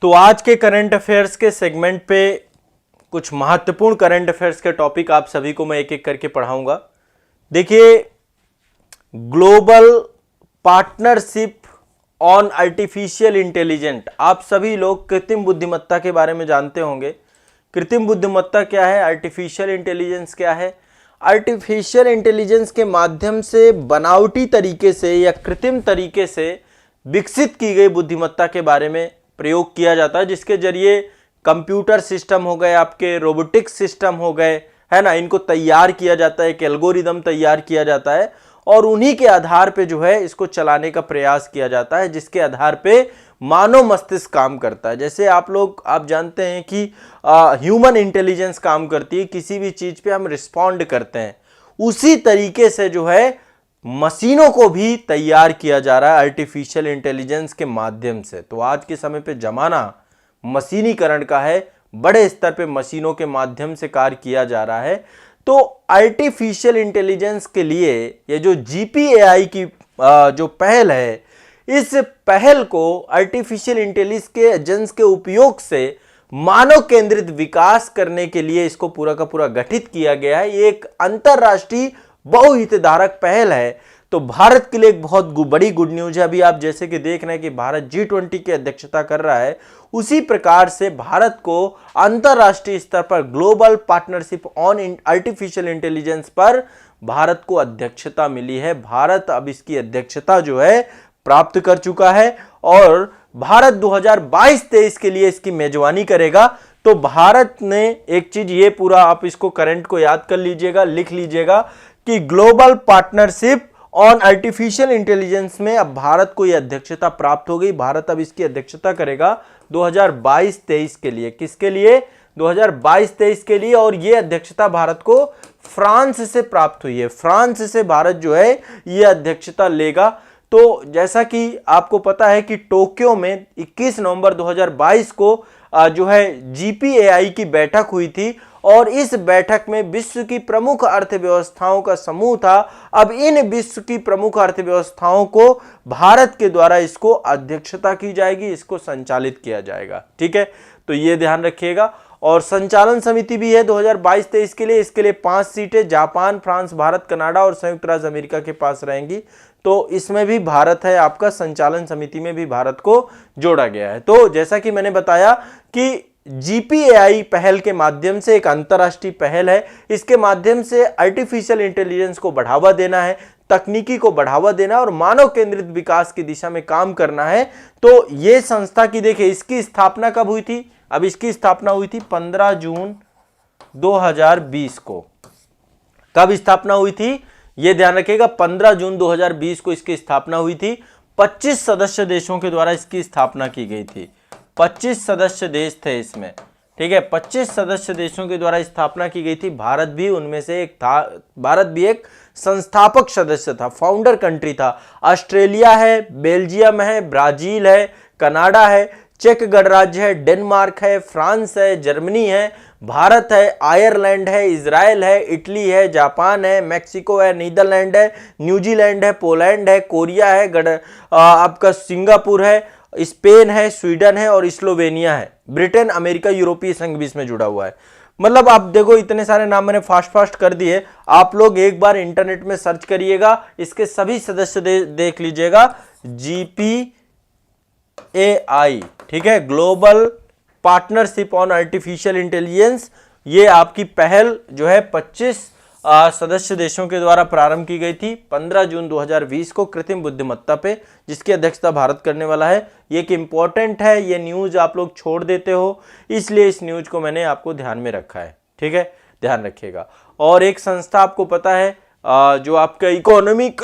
तो आज के करंट अफेयर्स के सेगमेंट पे कुछ महत्वपूर्ण करंट अफेयर्स के टॉपिक आप सभी को मैं एक एक करके पढ़ाऊंगा। देखिए, global partnership on artificial intelligent, आप सभी लोग कृत्रिम बुद्धिमत्ता के बारे में जानते होंगे। कृत्रिम बुद्धिमत्ता क्या है, आर्टिफिशियल इंटेलिजेंस क्या है। आर्टिफिशियल इंटेलिजेंस के माध्यम से बनावटी तरीके से या कृत्रिम तरीके से विकसित की गई बुद्धिमत्ता के बारे में प्रयोग किया जाता है, जिसके जरिए कंप्यूटर सिस्टम हो गए, आपके रोबोटिक्स सिस्टम हो गए, है ना, इनको तैयार किया जाता है, एक एल्गोरिदम तैयार किया जाता है और उन्हीं के आधार पे जो है इसको चलाने का प्रयास किया जाता है, जिसके आधार पे मानव मस्तिष्क काम करता है। जैसे आप जानते हैं कि ह्यूमन इंटेलिजेंस काम करती है, किसी भी चीज पे हम रिस्पॉन्ड करते हैं, उसी तरीके से जो है मशीनों को भी तैयार किया जा रहा है आर्टिफिशियल इंटेलिजेंस के माध्यम से। तो आज के समय पे जमाना मशीनीकरण का है, बड़े स्तर पे मशीनों के माध्यम से कार्य किया जा रहा है। तो आर्टिफिशियल इंटेलिजेंस के लिए ये जो जीपीएआई की जो पहल है, इस पहल को आर्टिफिशियल इंटेलिजेंस के उपयोग से मानव केंद्रित विकास करने के लिए इसको पूरा का पूरा गठित किया गया है। ये एक अंतरराष्ट्रीय बहुहितधारक पहल है। तो भारत के लिए एक बहुत बड़ी गुड न्यूज है। अभी आप जैसे कि देख रहे हैं कि भारत G20 की अध्यक्षता कर रहा है, उसी प्रकार से भारत को अंतरराष्ट्रीय स्तर पर global partnership on artificial intelligence पर भारत को अध्यक्षता मिली है। भारत अब इसकी अध्यक्षता जो है प्राप्त कर चुका है और भारत 2022-23 के लिए इसकी मेजबानी करेगा। तो भारत ने एक चीज ये पूरा, आप इसको करंट को याद कर लीजिएगा, लिख लीजिएगा कि global partnership on artificial intelligence में अब भारत को यह अध्यक्षता प्राप्त हो गई। भारत अब इसकी अध्यक्षता करेगा 2022-23 के लिए। किसके लिए? 2022-23 के लिए। और यह अध्यक्षता भारत को फ्रांस से प्राप्त हुई है। फ्रांस से भारत जो है यह अध्यक्षता लेगा। तो जैसा कि आपको पता है कि टोक्यो में 21 नवंबर 2022 को जो है जीपीएआई की बैठक हुई थी और इस बैठक में विश्व की प्रमुख अर्थव्यवस्थाओं का समूह था। अब इन विश्व की प्रमुख अर्थव्यवस्थाओं को भारत के द्वारा इसको अध्यक्षता की जाएगी, इसको संचालित किया जाएगा। ठीक है, तो ये ध्यान रखिएगा। और संचालन समिति भी है 2022-23 के लिए। इसके लिए 5 सीटें जापान, फ्रांस, भारत, कनाडा और संयुक्त राज्य अमेरिका के पास रहेंगी। तो इसमें भी भारत है, आपका संचालन समिति में भी भारत को जोड़ा गया है। तो जैसा कि मैंने बताया कि जीपीएआई पहल के माध्यम से एक अंतरराष्ट्रीय पहल है। इसके माध्यम से आर्टिफिशियल इंटेलिजेंस को बढ़ावा देना है, तकनीकी को बढ़ावा देना और मानव केंद्रित विकास की दिशा में काम करना है। तो ये संस्था की देखिए, इसकी स्थापना कब हुई थी? अब इसकी स्थापना हुई थी 15 जून 2020 को। कब स्थापना हुई थी? यह ध्यान रखिएगा, 15 जून 2020 को इसकी स्थापना हुई थी। 25 सदस्य देशों के द्वारा इसकी स्थापना की गई थी। 25 सदस्य देश थे इसमें। ठीक है, 25 सदस्य देशों के द्वारा स्थापना की गई थी। भारत भी उनमें से एक था। भारत भी एक संस्थापक सदस्य था, फाउंडर कंट्री था। ऑस्ट्रेलिया है, बेल्जियम है, ब्राजील है, कनाडा है, चेक गणराज्य है, डेनमार्क है, फ्रांस है, जर्मनी है, भारत है, आयरलैंड है, इजराइल है, इटली है, जापान है, मैक्सिको है, नीदरलैंड है, न्यूजीलैंड है, पोलैंड है, कोरिया है, आपका सिंगापुर है, स्पेन है, स्वीडन है और स्लोवेनिया है। ब्रिटेन, अमेरिका, यूरोपीय संघ भी इसमें जुड़ा हुआ है। मतलब आप देखो, इतने सारे नाम मैंने फास्ट कर दिए। आप लोग एक बार इंटरनेट में सर्च करिएगा, इसके सभी सदस्य देख लीजिएगा। जीपीएआई, ठीक है, global partnership on artificial intelligence, ये आपकी पहल जो है 25 सदस्य देशों के द्वारा प्रारंभ की गई थी 15 जून 2020 को कृत्रिम बुद्धिमत्ता पे, जिसकी अध्यक्षता भारत करने वाला है। ये एक इंपॉर्टेंट है, ये न्यूज आप लोग छोड़ देते हो, इसलिए इस न्यूज को मैंने आपको ध्यान में रखा है। ठीक है, ध्यान रखिएगा। और एक संस्था आपको पता है जो आपका economic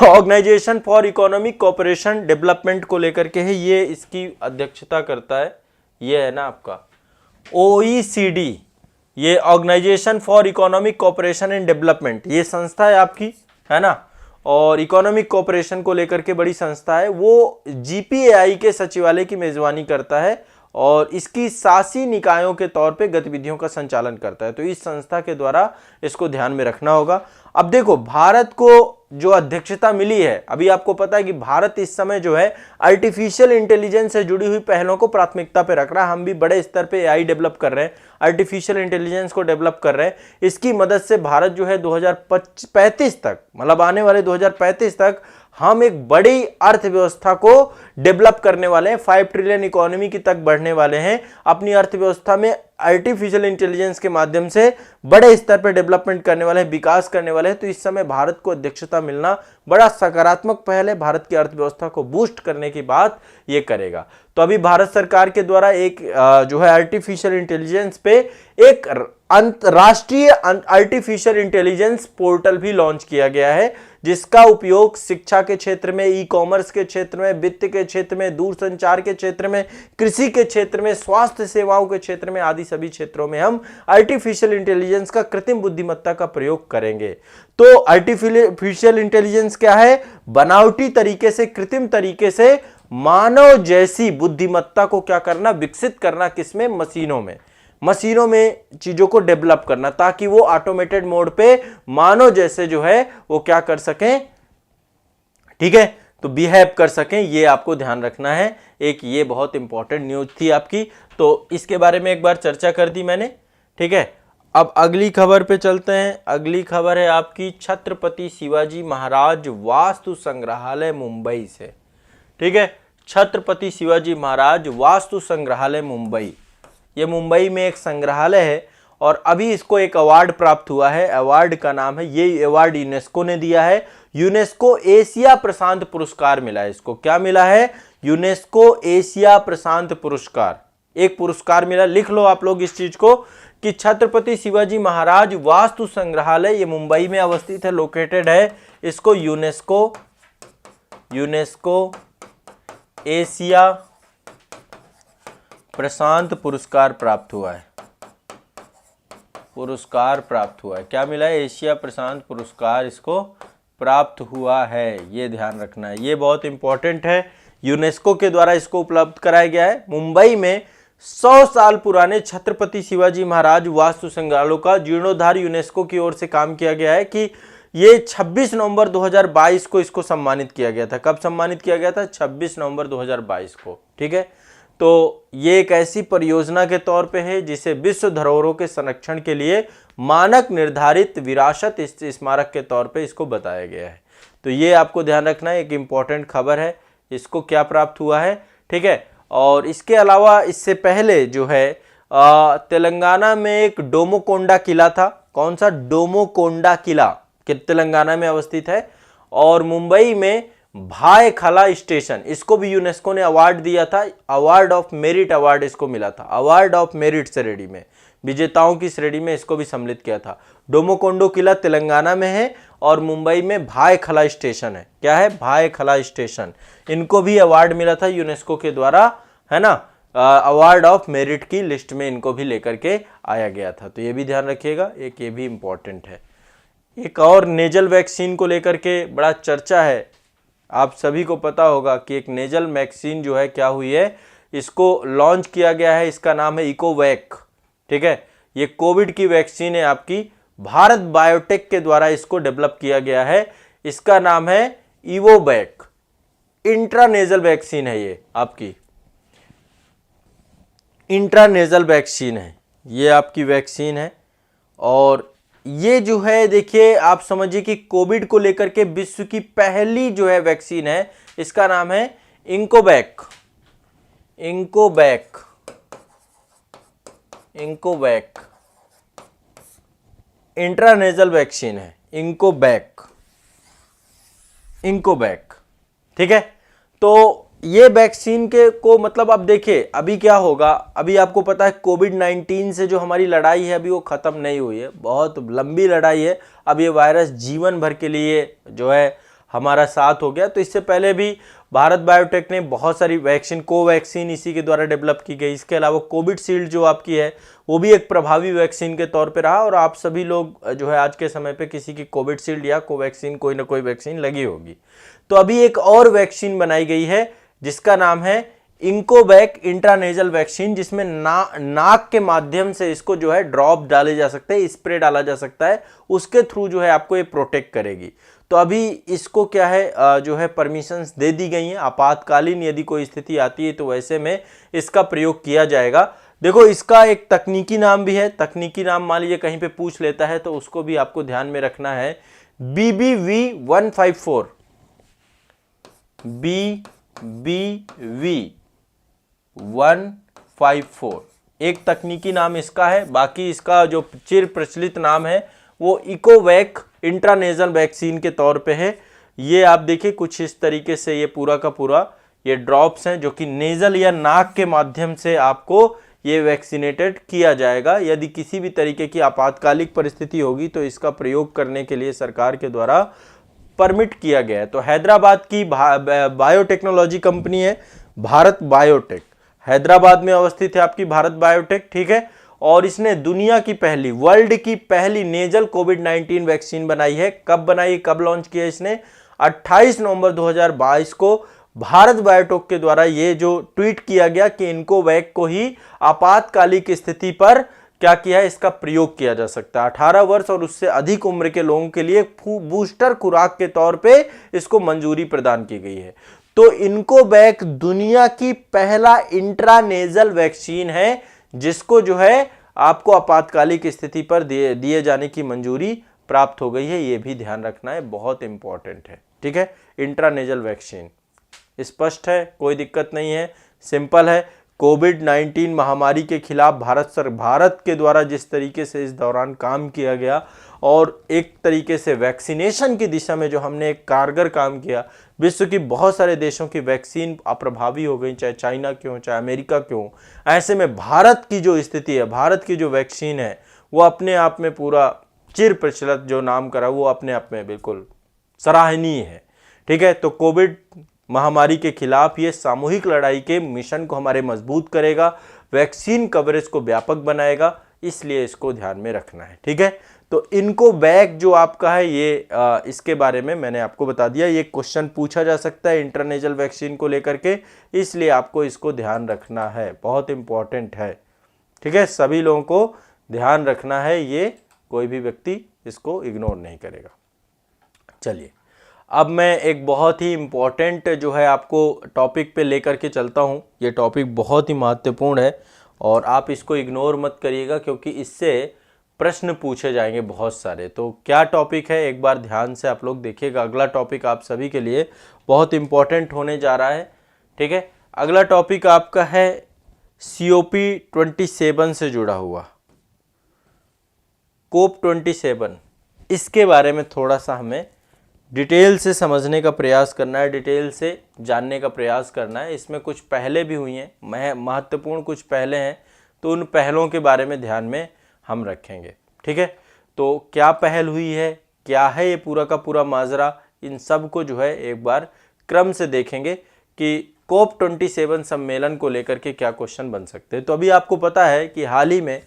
organisation for economic cooperation development को लेकर के है, ये इसकी अध्यक्षता करता है। ये है ना आपका OECD, ये organisation for economic cooperation and development, ये संस्था है आपकी, है ना। और इकोनॉमिक कोऑपरेशन को लेकर के बड़ी संस्था है। वो जीपीएआई के सचिवालय की मेजबानी करता है और इसकी शासी निकायों के तौर पे गतिविधियों का संचालन करता है। तो इस संस्था के द्वारा इसको ध्यान में रखना होगा। अब देखो, भारत को जो अध्यक्षता मिली है, अभी आपको पता है कि भारत इस समय जो है आर्टिफिशियल इंटेलिजेंस से जुड़ी हुई पहलों को प्राथमिकता पे रख रहा है। हम भी बड़े स्तर पे एआई डेवलप कर रहे हैं, आर्टिफिशियल इंटेलिजेंस को डेवलप कर रहे हैं। इसकी मदद से भारत जो है 2035 तक, मतलब आने वाले 2035 तक हम एक बड़ी अर्थव्यवस्था को डेवलप करने वाले हैं, 5 ट्रिलियन इकोनॉमी की तक बढ़ने वाले हैं। अपनी अर्थव्यवस्था में आर्टिफिशियल इंटेलिजेंस के माध्यम से बड़े स्तर पर डेवलपमेंट करने वाले हैं, विकास करने वाले हैं। तो इस समय भारत को अध्यक्षता मिलना बड़ा सकारात्मक पहल है, भारत की अर्थव्यवस्था को बूस्ट करने की बात ये करेगा। तो अभी भारत सरकार के द्वारा एक जो है आर्टिफिशियल इंटेलिजेंस पे एक अंतरराष्ट्रीय आर्टिफिशियल इंटेलिजेंस पोर्टल भी लॉन्च किया गया है, जिसका उपयोग शिक्षा के क्षेत्र में, ई कॉमर्स के क्षेत्र में, वित्त के क्षेत्र में, दूरसंचार के क्षेत्र में, कृषि के क्षेत्र में, स्वास्थ्य सेवाओं के क्षेत्र में आदि सभी क्षेत्रों में हम आर्टिफिशियल इंटेलिजेंस का, कृत्रिम बुद्धिमत्ता का प्रयोग करेंगे। तो आर्टिफिशियल इंटेलिजेंस क्या है? बनावटी तरीके से, कृत्रिम तरीके से मानव जैसी बुद्धिमत्ता को क्या करना? विकसित करना। किसमें? मशीनों में चीजों को डेवलप करना, ताकि वो ऑटोमेटेड मोड पे मानव जैसे जो है वो क्या कर सकें, ठीक है, तो बिहेव कर सकें। ये आपको ध्यान रखना है। एक ये बहुत इंपॉर्टेंट न्यूज थी आपकी, तो इसके बारे में एक बार चर्चा कर दी मैंने, ठीक है। अब अगली खबर पे चलते हैं। अगली खबर है आपकी छत्रपति शिवाजी महाराज वास्तु संग्रहालय मुंबई से, ठीक है। छत्रपति शिवाजी महाराज वास्तु संग्रहालय मुंबई, ये मुंबई में एक संग्रहालय है और अभी इसको एक अवार्ड प्राप्त हुआ है। अवार्ड का नाम है, ये अवार्ड यूनेस्को ने दिया है, यूनेस्को एशिया प्रशांत पुरस्कार मिला है इसको। क्या मिला है? यूनेस्को एशिया प्रशांत पुरस्कार, एक पुरस्कार मिला। लिख लो आप लोग इस चीज को कि छत्रपति शिवाजी महाराज वास्तु संग्रहालय, ये मुंबई में अवस्थित है, लोकेटेड है। इसको यूनेस्को एशिया प्रशांत पुरस्कार प्राप्त हुआ है। क्या मिला है? एशिया प्रशांत पुरस्कार इसको प्राप्त हुआ है। ये ध्यान रखना है, ये बहुत इंपॉर्टेंट है। यूनेस्को के द्वारा इसको उपलब्ध कराया गया है। मुंबई में 100 साल पुराने छत्रपति शिवाजी महाराज वास्तु संग्रहालय का जीर्णोद्धार यूनेस्को की ओर से काम किया गया है कि ये 26 नवंबर 2022 को इसको सम्मानित किया गया था। कब सम्मानित किया गया था? 26 नवंबर 2022 को, ठीक है। तो ये एक ऐसी परियोजना के तौर पे है जिसे विश्व धरोहरों के संरक्षण के लिए मानक निर्धारित विरासत स्मारक के तौर पे इसको बताया गया है। तो ये आपको ध्यान रखना है, एक इंपॉर्टेंट खबर है। इसको क्या प्राप्त हुआ है, ठीक है। और इसके अलावा इससे पहले जो है तेलंगाना में एक डोमोकोंडा किला था। कौन सा? डोमोकोंडा किला तेलंगाना में अवस्थित है। और मुंबई में भाई खला स्टेशन, इसको भी यूनेस्को ने अवार्ड दिया था। अवार्ड ऑफ मेरिट अवार्ड इसको मिला था। अवार्ड ऑफ मेरिट श्रेणी में, विजेताओं की श्रेणी में इसको भी सम्मिलित किया था। डोमोकोंडो किला तेलंगाना में है और मुंबई में भाई खला स्टेशन है। क्या है? भाई खला स्टेशन। इनको भी अवार्ड मिला था यूनेस्को के द्वारा, है ना। अवार्ड ऑफ मेरिट की लिस्ट में इनको भी लेकर के आया गया था। तो ये भी ध्यान रखिएगा, एक ये भी इंपॉर्टेंट है। एक और नेजल वैक्सीन को लेकर के बड़ा चर्चा है। आप सभी को पता होगा कि एक नेजल वैक्सीन जो है क्या हुई है, इसको लॉन्च किया गया है। इसका नाम है इकोवैक, ठीक है। ये कोविड की वैक्सीन है आपकी, भारत बायोटेक के द्वारा इसको डेवलप किया गया है। इसका नाम है इवोवैक, इंट्रानेजल वैक्सीन है। ये आपकी इंट्रानेजल वैक्सीन है, ये आपकी वैक्सीन है। और ये जो है देखिए, आप समझिए कि कोविड को लेकर के विश्व की पहली जो है वैक्सीन है, इसका नाम है इंकोवैक। इंट्रानेजल वैक्सीन है, इंकोवैक, ठीक है। तो ये वैक्सीन के को मतलब अब देखिए अभी क्या होगा। अभी आपको पता है कोविड-19 से जो हमारी लड़ाई है अभी वो खत्म नहीं हुई है, बहुत लंबी लड़ाई है। अब ये वायरस जीवन भर के लिए जो है हमारा साथ हो गया। तो इससे पहले भी भारत बायोटेक ने बहुत सारी वैक्सीन, कोवैक्सीन इसी के द्वारा डेवलप की गई। इसके अलावा कोविशील्ड जो आपकी है वो भी एक प्रभावी वैक्सीन के तौर पे रहा। और आप सभी लोग जो है आज के समय पे किसी की कोविशील्ड या कोवैक्सीन, कोई ना कोई वैक्सीन लगी होगी। तो अभी एक और वैक्सीन बनाई गई है जिसका नाम है इंकोवैक इंट्रानेजल वैक्सीन, जिसमें नाक के माध्यम से इसको जो है ड्रॉप डाले जा सकते हैं, स्प्रे डाला जा सकता है, उसके थ्रू जो है आपको ये प्रोटेक्ट करेगी। तो अभी इसको क्या है जो है परमिशंस दे दी गई हैं। आपातकालीन यदि कोई स्थिति आती है तो वैसे में इसका प्रयोग किया जाएगा। देखो इसका एक तकनीकी नाम भी है, तकनीकी नाम मान लीजिए कहीं पे पूछ लेता है तो उसको भी आपको ध्यान में रखना है। BBV-154, BBV-154 एक तकनीकी नाम इसका है। बाकी इसका जो चिर प्रचलित नाम है वो इकोवैक इंट्रानेजल वैक्सीन के तौर पे है। ये आप देखिए कुछ इस तरीके से ये पूरा का पूरा ये ड्रॉप्स हैं जो कि नेजल या नाक के माध्यम से आपको ये वैक्सीनेटेड किया जाएगा। यदि किसी भी तरीके की आपातकालिक परिस्थिति होगी तो इसका प्रयोग करने के लिए सरकार के द्वारा परमिट किया गया है। तो हैदराबाद की बायोटेक्नोलॉजी कंपनी है भारत बायोटेक, हैदराबाद में अवस्थित है आपकी भारत बायोटेक, ठीक है। और इसने दुनिया की पहली, वर्ल्ड की पहली नेजल कोविड-19 वैक्सीन बनाई है। कब बनाई, कब लॉन्च किया इसने? 28 नवंबर 2022 को भारत बायोटेक के द्वारा ये जो ट्वीट किया गया कि इनको वैक को ही आपातकालिक स्थिति पर क्या किया है, इसका प्रयोग किया जा सकता है। 18 वर्ष और उससे अधिक उम्र के लोगों के लिए बूस्टर खुराक के तौर पे इसको मंजूरी प्रदान की गई है। तो इनको वैक दुनिया की पहला इंट्रानेजल वैक्सीन है जिसको जो है आपको आपातकालिक स्थिति पर दिए जाने की मंजूरी प्राप्त हो गई है। ये भी ध्यान रखना है, बहुत इंपॉर्टेंट है, ठीक है। इंट्रानेजल वैक्सीन स्पष्ट है, कोई दिक्कत नहीं है, सिंपल है। कोविड-19 महामारी के खिलाफ भारत के द्वारा जिस तरीके से इस दौरान काम किया गया और एक तरीके से वैक्सीनेशन की दिशा में जो हमने एक कारगर काम किया, विश्व की बहुत सारे देशों की वैक्सीन अप्रभावी हो गई, चाहे चाइना क्यों चाहे अमेरिका क्यों। ऐसे में भारत की जो स्थिति है, भारत की जो वैक्सीन है वो अपने आप में पूरा चिर प्रचलित जो नाम करा वो अपने आप में बिल्कुल सराहनीय है, ठीक है। तो कोविड महामारी के खिलाफ ये सामूहिक लड़ाई के मिशन को हमारे मजबूत करेगा, वैक्सीन कवरेज को व्यापक बनाएगा, इसलिए इसको ध्यान में रखना है, ठीक है। तो इनको वैक जो आपका है ये इसके बारे में मैंने आपको बता दिया। ये क्वेश्चन पूछा जा सकता है इंटरनेशनल वैक्सीन को लेकर के, इसलिए आपको इसको ध्यान रखना है, बहुत इंपॉर्टेंट है, ठीक है। सभी लोगों को ध्यान रखना है, ये कोई भी व्यक्ति इसको इग्नोर नहीं करेगा। चलिए अब मैं एक बहुत ही इम्पॉर्टेंट जो है आपको टॉपिक पे लेकर के चलता हूँ। ये टॉपिक बहुत ही महत्वपूर्ण है और आप इसको इग्नोर मत करिएगा क्योंकि इससे प्रश्न पूछे जाएंगे बहुत सारे। तो क्या टॉपिक है एक बार ध्यान से आप लोग देखिएगा। अगला टॉपिक आप सभी के लिए बहुत इम्पॉर्टेंट होने जा रहा है, ठीक है। अगला टॉपिक आपका है COP27 से जुड़ा हुआ, COP27। इसके बारे में थोड़ा सा हमें डिटेल से समझने का प्रयास करना है, डिटेल से जानने का प्रयास करना है। इसमें कुछ पहले भी हुई हैं, महत्वपूर्ण कुछ पहले हैं, तो उन पहलों के बारे में ध्यान में हम रखेंगे, ठीक है। तो क्या पहल हुई है, क्या है ये पूरा का पूरा माजरा, इन सब को जो है एक बार क्रम से देखेंगे कि COP27 सम्मेलन को लेकर के क्या क्वेश्चन बन सकते हैं। तो अभी आपको पता है कि हाल ही में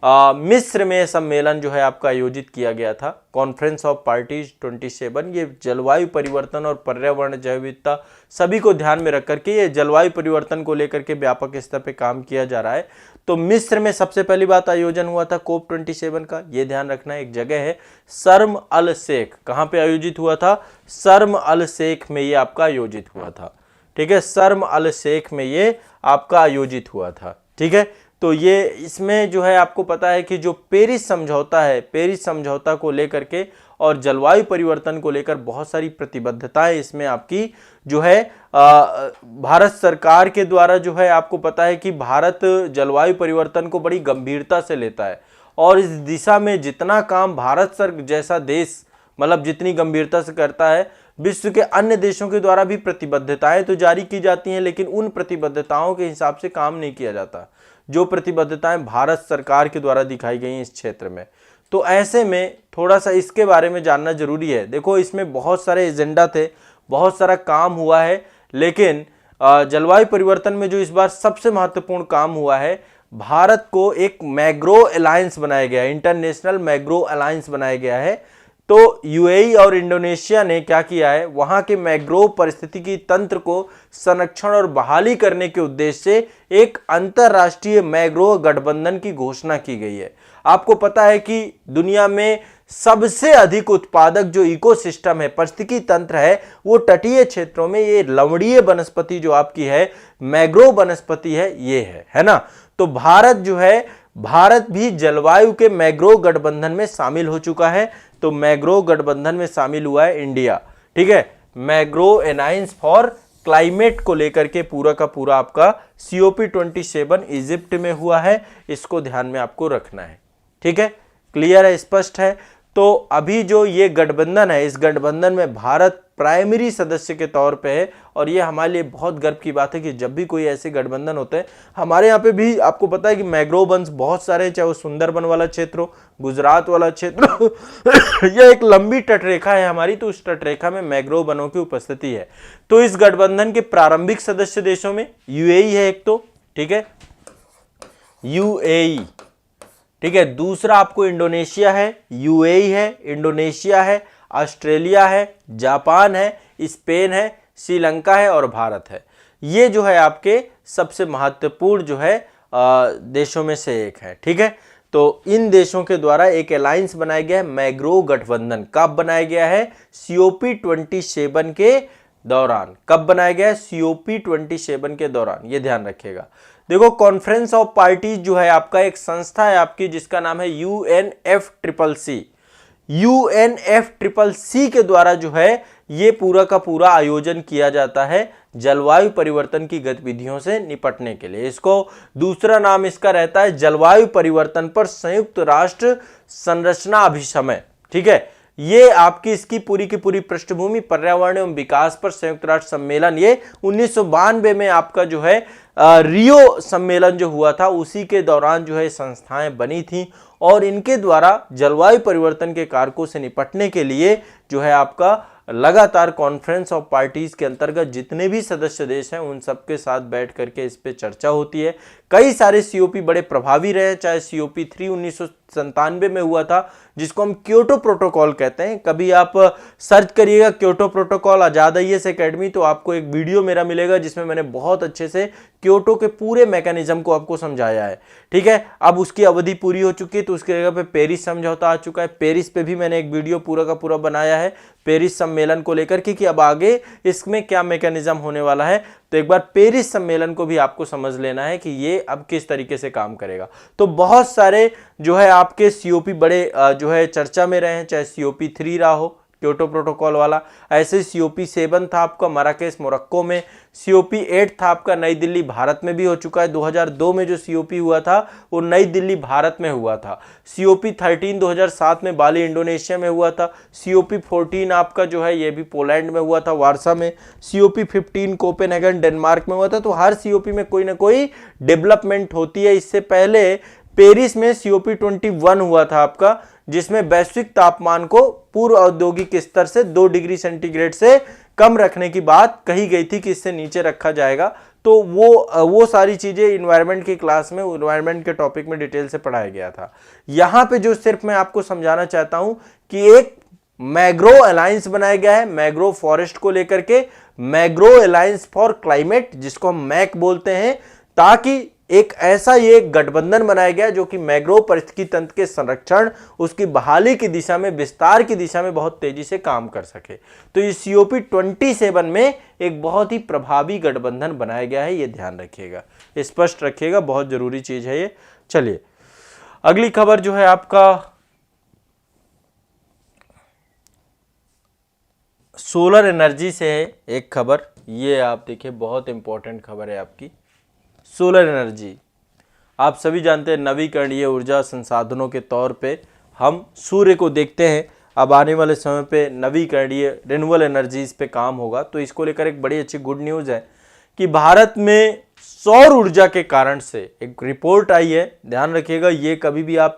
मिस्र में सम्मेलन जो है आपका आयोजित किया गया था, कॉन्फ्रेंस ऑफ पार्टीज 27। ये जलवायु परिवर्तन और पर्यावरण जैव विविधता सभी को ध्यान में रख करके ये जलवायु परिवर्तन को लेकर के व्यापक स्तर पे काम किया जा रहा है। तो मिस्र में सबसे पहली बात आयोजन हुआ था COP27 का, ये ध्यान रखना। एक जगह है शर्म अल शेख, कहाँ पे आयोजित हुआ था? शर्म अल शेख में ये आपका आयोजित हुआ था, ठीक है। शर्म अल शेख में ये आपका आयोजित हुआ था, ठीक है। तो ये इसमें जो है आपको पता है कि जो पेरिस समझौता है, पेरिस समझौता को लेकर के और जलवायु परिवर्तन को लेकर बहुत सारी प्रतिबद्धताएं इसमें आपकी जो है भारत सरकार के द्वारा जो है आपको पता है कि भारत जलवायु परिवर्तन को बड़ी गंभीरता से लेता है और इस दिशा में जितना काम भारत जैसा देश मतलब जितनी गंभीरता से करता है, विश्व के अन्य देशों के द्वारा भी प्रतिबद्धताएं तो जारी की जाती हैं, लेकिन उन प्रतिबद्धताओं के हिसाब से काम नहीं किया जाता जो प्रतिबद्धताएं भारत सरकार के द्वारा दिखाई गई इस क्षेत्र में। तो ऐसे में थोड़ा सा इसके बारे में जानना जरूरी है। देखो इसमें बहुत सारे एजेंडा थे, बहुत सारा काम हुआ है, लेकिन जलवायु परिवर्तन में जो इस बार सबसे महत्वपूर्ण काम हुआ है, भारत को एक मैग्रो अलायंस बनाया गया है, इंटरनेशनल मैग्रो अलायंस बनाया गया है। तो यूएई और इंडोनेशिया ने क्या किया है, वहां के मैंग्रोव पारिस्थितिकी तंत्र को संरक्षण और बहाली करने के उद्देश्य से एक अंतरराष्ट्रीय मैंग्रोव गठबंधन की घोषणा की गई है। आपको पता है कि दुनिया में सबसे अधिक उत्पादक जो इकोसिस्टम है, पारिस्थितिकी तंत्र है, वो तटीय क्षेत्रों में ये लवणीय वनस्पति जो आपकी है, मैंग्रोव वनस्पति है है ना। तो भारत जो है, भारत भी जलवायु के मैंग्रोव गठबंधन में शामिल हो चुका है। तो मैंग्रोव गठबंधन में शामिल हुआ है इंडिया, ठीक है। मैंग्रोव अलायंस फॉर क्लाइमेट को लेकर के पूरा का पूरा आपका COP27 इजिप्ट में हुआ है, इसको ध्यान में आपको रखना है, ठीक है। क्लियर है, स्पष्ट है। तो अभी जो ये गठबंधन है, इस गठबंधन में भारत प्राइमरी सदस्य के तौर पे है, और ये हमारे लिए बहुत गर्व की बात है कि जब भी कोई ऐसे गठबंधन होते हैं, हमारे यहाँ पे भी आपको पता है कि मैंग्रोव वन्स बहुत सारे हैं, चाहे वो सुंदरबन वाला क्षेत्र हो, गुजरात वाला क्षेत्र हो यह एक लंबी तटरेखा है हमारी, तो उस तटरेखा में मैंग्रोव वनों की उपस्थिति है। तो इस गठबंधन के प्रारंभिक सदस्य देशों में यूएई है एक, तो ठीक है, यूएई, ठीक है। दूसरा आपको इंडोनेशिया है, यूएई है, इंडोनेशिया है, ऑस्ट्रेलिया है, जापान है, स्पेन है, श्रीलंका है और भारत है। ये जो है आपके सबसे महत्वपूर्ण जो है देशों में से एक है, ठीक है। तो इन देशों के द्वारा एक अलायंस बनाया गया है, मैंग्रोव गठबंधन। कब बनाया गया है? COP27 के दौरान। कब बनाया गया है? COP27 के दौरान, ये ध्यान रखिएगा। देखो, कॉन्फ्रेंस ऑफ पार्टीज जो है आपका एक संस्था है आपकी, जिसका नाम है UNFCCC। UNFCCC के द्वारा जो है ये पूरा का पूरा आयोजन किया जाता है जलवायु परिवर्तन की गतिविधियों से निपटने के लिए। इसको दूसरा नाम इसका रहता है जलवायु परिवर्तन पर संयुक्त राष्ट्र संरचना अभिसमय, ठीक है। ये आपकी इसकी पूरी की पूरी पृष्ठभूमि पर्यावरण एवं विकास पर संयुक्त राष्ट्र सम्मेलन, ये 1992 में आपका जो है रियो सम्मेलन जो हुआ था, उसी के दौरान जो है संस्थाएं बनी थी, और इनके द्वारा जलवायु परिवर्तन के कारकों से निपटने के लिए जो है आपका लगातार कॉन्फ्रेंस ऑफ पार्टीज के अंतर्गत जितने भी सदस्य देश हैं उन सबके साथ बैठ करके इस पे चर्चा होती है। कई सारे COP बड़े प्रभावी रहे, चाहे COP3 1997 में हुआ था, जिसको हम क्योटो प्रोटोकॉल कहते हैं। कभी आप सर्च करिएगा क्योटो प्रोटोकॉल आजाद IAS एकेडमी, तो आपको एक वीडियो मेरा मिलेगा जिसमें मैंने बहुत अच्छे से क्योटो के पूरे मैकेनिज्म को आपको समझाया है, ठीक है। अब उसकी अवधि पूरी हो चुकी है, तो उसकी जगह पे पेरिस समझौता आ चुका है। पेरिस पे भी मैंने एक वीडियो पूरा का पूरा बनाया है पेरिस सम्मेलन को लेकर के, कि अब आगे इसमें क्या मैकेनिज्म होने वाला है। तो एक बार पेरिस सम्मेलन को भी आपको समझ लेना है कि ये अब किस तरीके से काम करेगा। तो बहुत सारे जो है आपके COP बड़े जो है चर्चा में रहे हैं, चाहे COP3 रहा हो क्योटो प्रोटोकॉल वाला, ऐसे COP7 था आपका मराकेश मोरक्को में, COP8 था आपका नई दिल्ली भारत में भी हो चुका है। 2002 में जो COP हुआ था वो नई दिल्ली भारत में हुआ था। COP13 2007 में बाली इंडोनेशिया में हुआ था। COP14 आपका जो है ये भी पोलैंड में हुआ था, वारसा में। COP15 कोपेनहेगन डेनमार्क में हुआ था। तो हर COP में कोई ना कोई डेवलपमेंट होती है। इससे पहले पेरिस में COP21 हुआ था आपका, जिसमें वैश्विक तापमान को पूर्व औद्योगिक स्तर से 2 डिग्री सेंटीग्रेड से कम रखने की बात कही गई थी कि इससे नीचे रखा जाएगा। तो वो सारी चीजें इन्वायरमेंट की क्लास में, इन्वायरमेंट के टॉपिक में डिटेल से पढ़ाया गया था। यहां पे जो सिर्फ मैं आपको समझाना चाहता हूं कि एक मैंग्रोव अलायंस बनाया गया है मैंग्रोव फॉरेस्ट को लेकर के, मैंग्रोव अलायंस फॉर क्लाइमेट, जिसको हम मैक बोलते हैं, ताकि एक ऐसा ये गठबंधन बनाया गया जो कि मैंग्रोव पारिस्थितिकी तंत्र के संरक्षण, उसकी बहाली की दिशा में, विस्तार की दिशा में बहुत तेजी से काम कर सके। तो इस COP27 में एक बहुत ही प्रभावी गठबंधन बनाया गया है, ये ध्यान रखिएगा, स्पष्ट रखिएगा, बहुत जरूरी चीज है ये। चलिए अगली खबर जो है आपका सोलर एनर्जी से है एक खबर। ये आप देखिए बहुत इंपॉर्टेंट खबर है आपकी। सोलर एनर्जी आप सभी जानते हैं नवीकरणीय ऊर्जा संसाधनों के तौर पे हम सूर्य को देखते हैं। अब आने वाले समय पे नवीकरणीय रिन्यूएबल एनर्जीज पे काम होगा। तो इसको लेकर एक बड़ी अच्छी गुड न्यूज़ है कि भारत में सौर ऊर्जा के कारण से एक रिपोर्ट आई है। ध्यान रखिएगा, ये कभी भी आप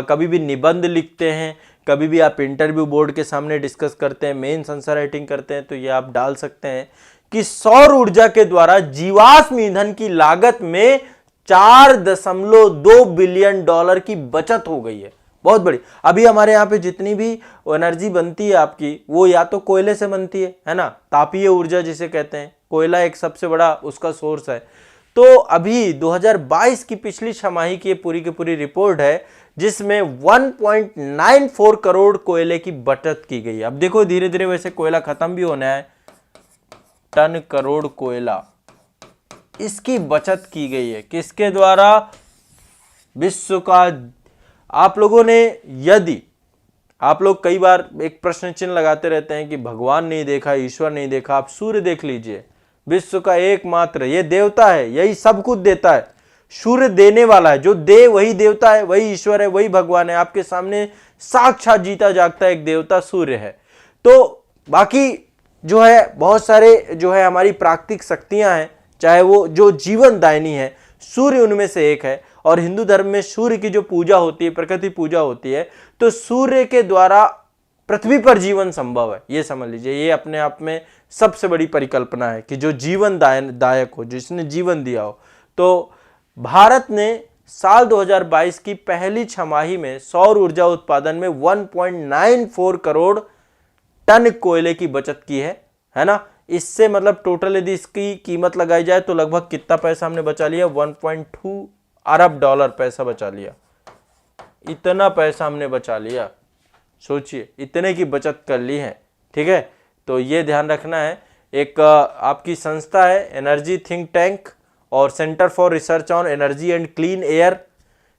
कभी भी निबंध लिखते हैं, कभी भी आप इंटरव्यू बोर्ड के सामने डिस्कस करते हैं, मेंस आंसर राइटिंग करते हैं, तो ये आप डाल सकते हैं कि सौर ऊर्जा के द्वारा जीवाश्म ईंधन की लागत में $4.2 बिलियन की बचत हो गई है। बहुत बड़ी। अभी हमारे यहाँ पे जितनी भी एनर्जी बनती है आपकी, वो या तो कोयले से बनती है ना, तापीय ऊर्जा जिसे कहते हैं, कोयला एक सबसे बड़ा उसका सोर्स है। तो अभी 2022 की पिछली छमाही की पूरी की पूरी रिपोर्ट है जिसमें 1.94 करोड़ कोयले की बचत की गई है। अब देखो धीरे धीरे वैसे कोयला खत्म भी होना है, टन करोड़ कोयला इसकी बचत की गई है। किसके द्वारा? विश्व का। आप लोगों ने, यदि आप लोग कई बार एक प्रश्न चिन्ह लगाते रहते हैं कि भगवान नहीं देखा, ईश्वर नहीं देखा, आप सूर्य देख लीजिए, विश्व का एकमात्र ये देवता है, यही सब कुछ देता है, सूर्य देने वाला है, जो दे वही देवता है, वही ईश्वर है, वही भगवान है। आपके सामने साक्षात जीता जागता एक देवता सूर्य है। तो बाकी जो है बहुत सारे जो है हमारी प्राकृतिक शक्तियां हैं, चाहे वो जो जीवन दायिनी है, सूर्य उनमें से एक है। और हिंदू धर्म में सूर्य की जो पूजा होती है, प्रकृति पूजा होती है, तो सूर्य के द्वारा पृथ्वी पर जीवन संभव है। ये समझ लीजिए, ये अपने आप में सबसे बड़ी परिकल्पना है कि जो जीवन दायक हो, जिसने जीवन दिया हो। तो भारत ने साल 2022 की पहली छमाही में सौर ऊर्जा उत्पादन में 1.94 करोड़ टन कोयले की बचत की है ना। इससे मतलब टोटल यदि इसकी कीमत लगाई जाए तो लगभग कितना पैसा हमने बचा लिया? 1.2 अरब डॉलर पैसा बचा लिया। इतना पैसा हमने बचा लिया, सोचिए, इतने की बचत कर ली है। ठीक है, तो ये ध्यान रखना है। एक आपकी संस्था है एनर्जी थिंक टैंक और centre for research on energy and clean air,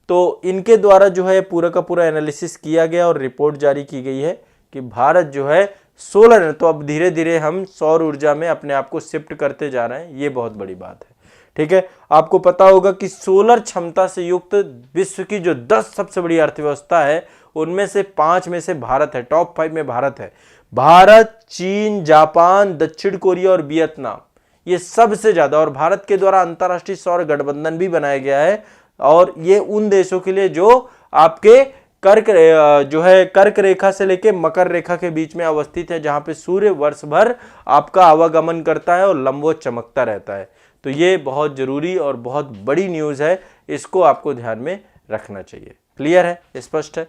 तो इनके द्वारा जो है पूरा का पूरा एनालिसिस किया गया और रिपोर्ट जारी की गई है कि भारत जो है सोलर, तो अब धीरे धीरे हम सौर ऊर्जा में अपने आप को शिफ्ट करते जा रहे हैं। ये बहुत बड़ी बात है। ठीक है, आपको पता होगा कि सोलर क्षमता से युक्त विश्व की जो 10 सबसे बड़ी अर्थव्यवस्था है, उनमें से 5 में से भारत है, टॉप 5 में भारत है। भारत, चीन, जापान, दक्षिण कोरिया और वियतनाम, ये सबसे ज्यादा। और भारत के द्वारा अंतरराष्ट्रीय सौर गठबंधन भी बनाया गया है, और ये उन देशों के लिए जो आपके कर्क रेखा से लेके मकर रेखा के बीच में अवस्थित है, जहां पे सूर्य वर्ष भर आपका आवागमन करता है और लंबवत चमकता रहता है। तो ये बहुत जरूरी और बहुत बड़ी न्यूज है, इसको आपको ध्यान में रखना चाहिए। क्लियर है, स्पष्ट है?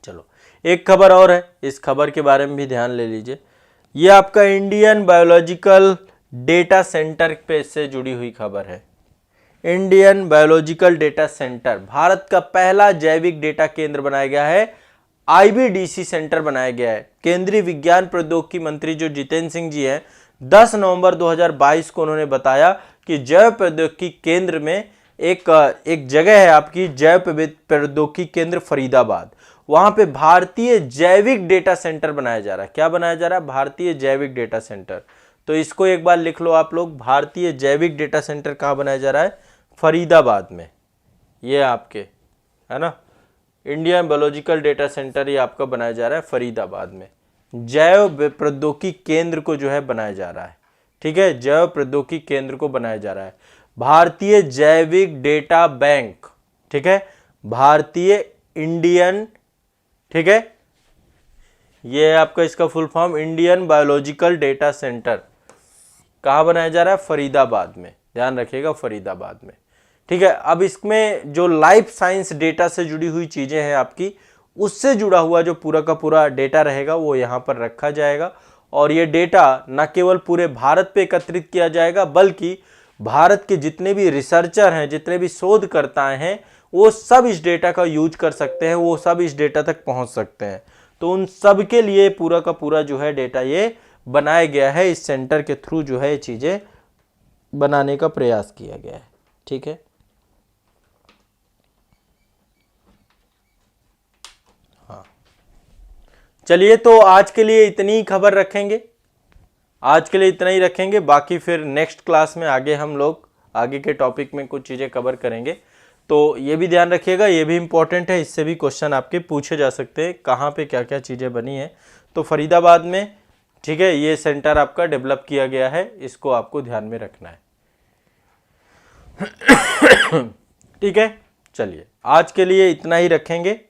चलो, एक खबर और है, इस खबर के बारे में भी ध्यान ले लीजिए। ये आपका इंडियन बायोलॉजिकल डेटा सेंटर पे से जुड़ी हुई खबर है। Indian biological data centre, Bharat का पहला जैविक डेटा केंद्र बनाया गया है, IBDC सेंटर बनाया गया है। केंद्रीय विज्ञान प्रौद्योगिकी मंत्री जो जितेंद्र सिंह जी हैं, 10 नवंबर 2022 को उन्होंने बताया कि जैव प्रौद्योगिकी केंद्र में एक जगह है आपकी, जैव प्रौद्योगिकी केंद्र फरीदाबाद, वहां पे भारतीय जैविक डेटा सेंटर बनाया जा रहा है। क्या बनाया जा रहा है? भारतीय जैविक डेटा सेंटर। तो इसको एक बार लिख लो आप लोग, भारतीय जैविक डेटा सेंटर कहाँ बनाया जा रहा है? फरीदाबाद में। ये आपके है ना, इंडियन बायोलॉजिकल डेटा सेंटर ये आपका बनाया जा रहा है फरीदाबाद में। जैव प्रौद्योगिकी केंद्र को जो है बनाया जा रहा है। ठीक है, जैव प्रौद्योगिकी केंद्र को बनाया जा रहा है। भारतीय जैविक डेटा बैंक, ठीक है, भारतीय इंडियन, ठीक है, ये आपका इसका full form Indian biological data centre कहाँ बनाया जा रहा है? फरीदाबाद में। ध्यान रखिएगा, फरीदाबाद में। ठीक है, अब इसमें जो लाइफ साइंस डेटा से जुड़ी हुई चीजें हैं आपकी, उससे जुड़ा हुआ जो पूरा का पूरा डेटा रहेगा वो यहाँ पर रखा जाएगा। और ये डेटा न केवल पूरे भारत पे एकत्रित किया जाएगा, बल्कि भारत के जितने भी रिसर्चर हैं, जितने भी शोधकर्ता हैं, वो सब इस डेटा का यूज कर सकते हैं, वो सब इस डेटा तक पहुंच सकते हैं। तो उन सब के लिए पूरा का पूरा जो है डेटा ये बनाया गया है, इस सेंटर के थ्रू जो है ये चीजें बनाने का प्रयास किया गया है। ठीक है, हाँ, चलिए, तो आज के लिए इतनी ही खबर रखेंगे, आज के लिए इतना ही रखेंगे। बाकी फिर नेक्स्ट क्लास में आगे हम लोग आगे के टॉपिक में कुछ चीज़ें कवर करेंगे। तो ये भी ध्यान रखिएगा, ये भी इंपॉर्टेंट है, इससे भी क्वेश्चन आपके पूछे जा सकते हैं, कहाँ पे क्या क्या चीज़ें बनी हैं। तो फरीदाबाद में, ठीक है, ये सेंटर आपका डेवलप किया गया है, इसको आपको ध्यान में रखना है। ठीक है, चलिए, आज के लिए इतना ही रखेंगे।